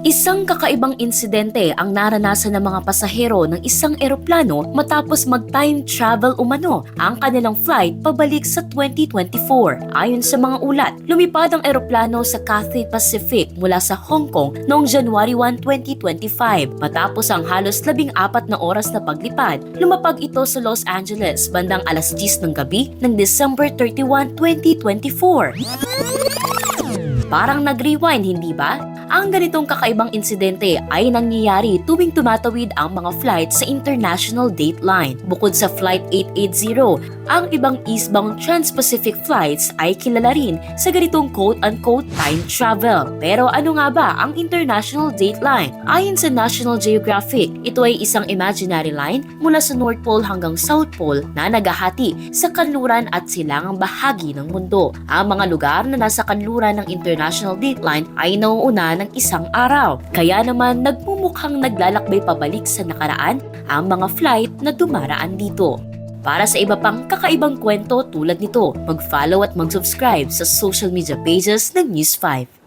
Isang kakaibang insidente ang naranasan ng mga pasahero ng isang eroplano matapos mag-time travel umano ang kanilang flight pabalik sa 2024. Ayon sa mga ulat, lumipad ang eroplano sa Cathay Pacific mula sa Hong Kong noong January 1, 2025. Matapos ang halos 14 na oras na paglipad, lumapag ito sa Los Angeles bandang alas 10 ng gabi ng December 31, 2024. Parang nag-rewind, hindi ba? Ang ganitong kakaibang insidente ay nangyayari tuwing tumatawid ang mga flight sa International Dateline. Bukod sa Flight 880, ang ibang eastbound Trans-Pacific flights ay kilala rin sa ganitong quote-unquote time travel. Pero ano nga ba ang International Dateline? Ayon sa National Geographic, ito ay isang imaginary line mula sa North Pole hanggang South Pole na naghahati sa kanluran at silangang bahagi ng mundo. Ang mga lugar na nasa kanluran ng International Dateline ay nauuna ng isang araw. Kaya naman nagmumukhang naglalakbay pabalik sa nakaraan ang mga flight na dumaraan dito. Para sa iba pang kakaibang kwento tulad nito, mag-follow at mag-subscribe sa social media pages ng News 5.